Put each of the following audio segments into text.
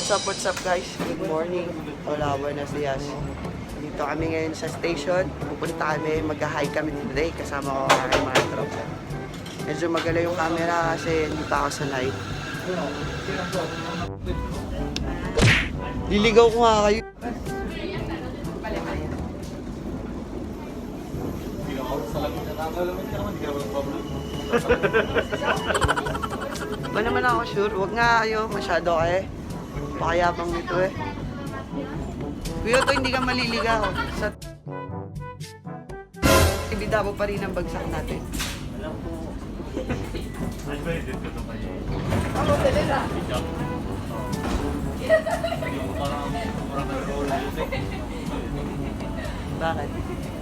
What's up guys? Good morning. Hola, buenos dias. Dito kami ngayon sa station. Pupunta kami, mag-hike kami today kasama ko ang aking mga tropa. Medyo magalaw yung camera kasi hindi pa ako sanay. Liligaw ko nga kayo. Ba naman ako sure? Huwag nga kayo, masyado kayo. Pakayabang nito eh. Kuya to, hindi ka maliligaw. Sa Tibidabo pa rin ang bagsak natin. Alam po. Ay, ba edit ko ito kayo? Ako, dali na. Yung parang nag-roll music. Bakit?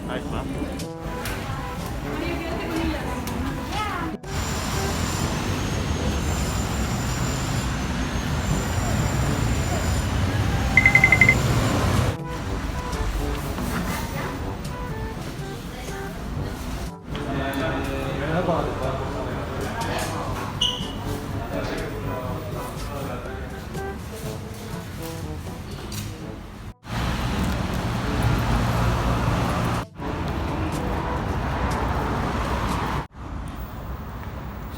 Ayos ba?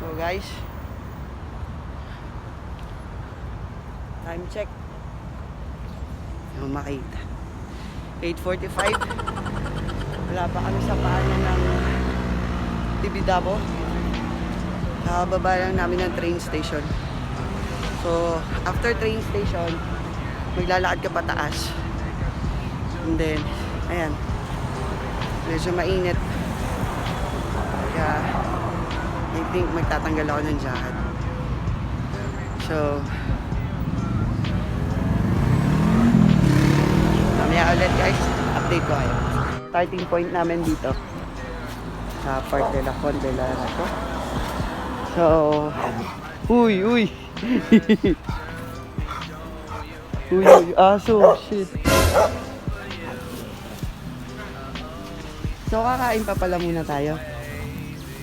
So guys, time check. Yung makita 8:45. Wala pa kami sa paanan ng Tibidabo. Nakababa lang namin ng train station. So after train station, maglalakad ka pataas. And then, ayan, medyo mainit. Kaya I think magtatanggal ako ng jacket. So, mamaya ulit guys, update ko kayo. Starting point namin dito sa Park de la Condela to. So, uy! Uy, aso, shit. So, kakain pa pala muna tayo.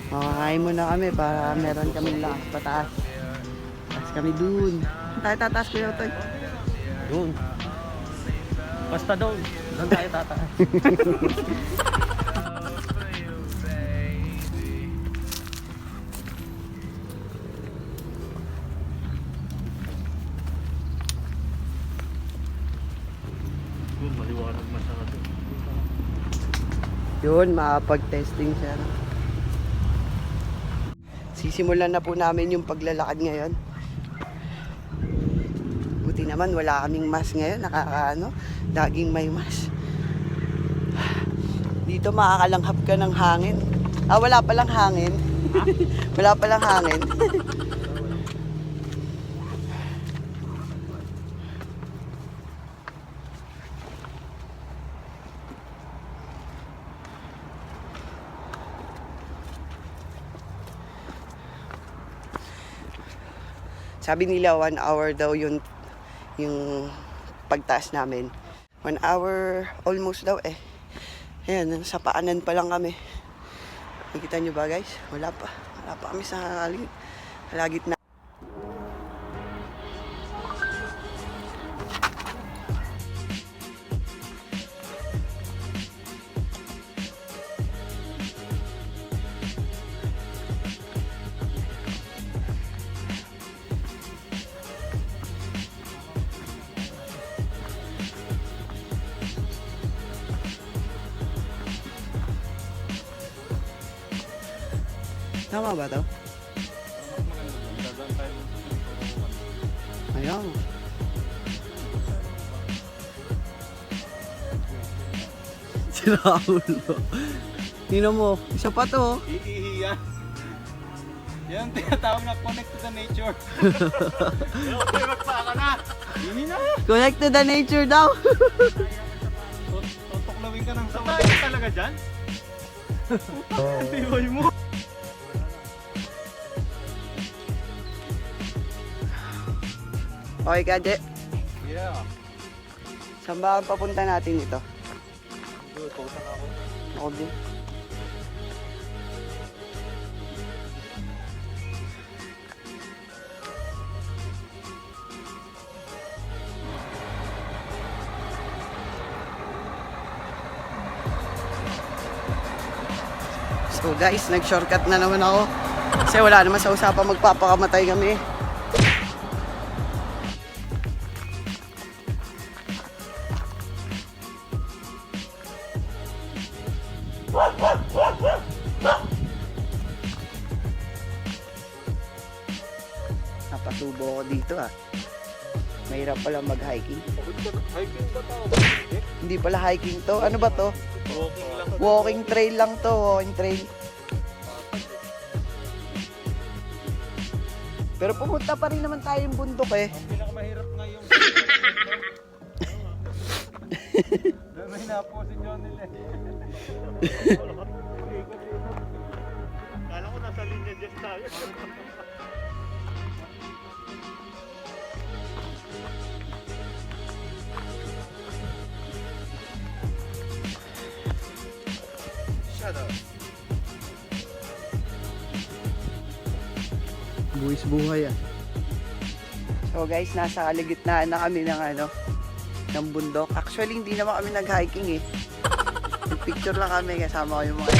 Makakain muna kami para meron kami lakas pataas. Taas kami dun. Tayo tataas kayo, Toy. Doon. Basta doon. Doon tayo tataas. Doon, maliwanag masyado. Yun, makapag-testing siya. Sisimulan na po namin yung paglalakad ngayon. Buti naman wala kaming mask ngayon. Nakakaano, laging may mask. Dito makakalanghap ka ng hangin. Ah, wala palang hangin. Wala palang hangin. Sabi nila 1 hour daw yung pagtaas namin. 1 hour almost daw eh. Ayan, sa paanan pa lang kami. Nakita nyo ba guys? Wala pa kami sa halagit na. Tama ba to? Ayaw. Sira ulo. Tingnan mo, isa pa to. Iihiya. Yan, tinatawag na connect to the nature. Okay, magpaka na. Yun na. Connect to the nature daw. Tutuklawin ka ng sama. Tayo talaga dyan? Tiway mo. Okay, Kade. Yeah. Saan ba ang papunta natin ito? Good, pausang ako. Ako din. So guys, nag-shortcut na naman ako. Kasi wala naman sa usapang magpapakamatay kami. Napasubo ako dito ah. Mahirap pala mag-hiking. Hiking ba tao? Hindi pala hiking to. Ano ba to? Walking lang. Walking trail lang to. Walking trail. Pero pumunta pa rin naman tayo yung bundok eh. Ang pinakamahirap nga yung... May napo si Johnny eh. Kala ko nasa linya just tayo. Shut up. Buwis buhay ah. So guys, nasa kaligitnaan na kami ng ng bundok. Actually, hindi naman kami nag-hiking eh. Picture lang kami kasama ko yung mga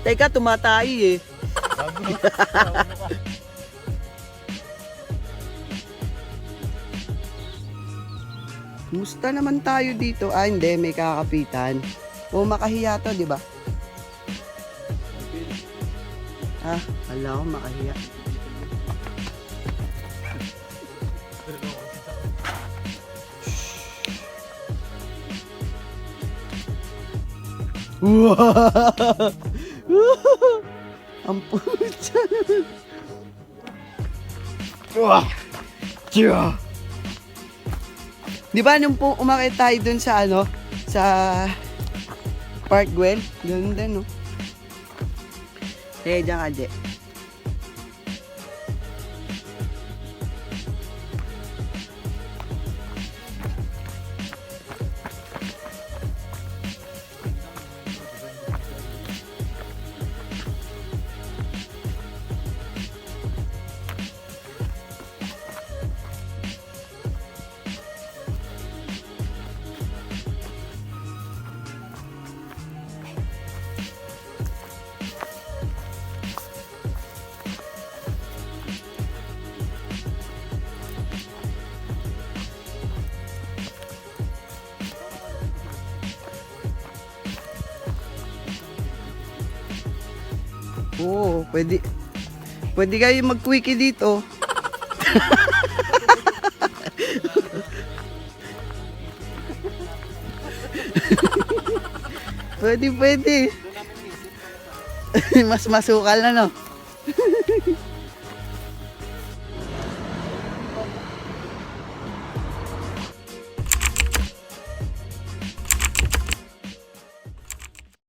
Teka, tumatay eh. Musta naman tayo dito? Ah, hindi. May kakapitan. O, makahiya to, di ba? Ah, wala ko makahiya. Wow! Ang pucha naman. Tiyo! Di ba nung umakit tayo dun sa sa Parkwell? Ganun din, no? Kaya dyan ka, Je. Oo, pwede. Pwede kayo mag-quickie dito. Pwede. Mas masukal na, no?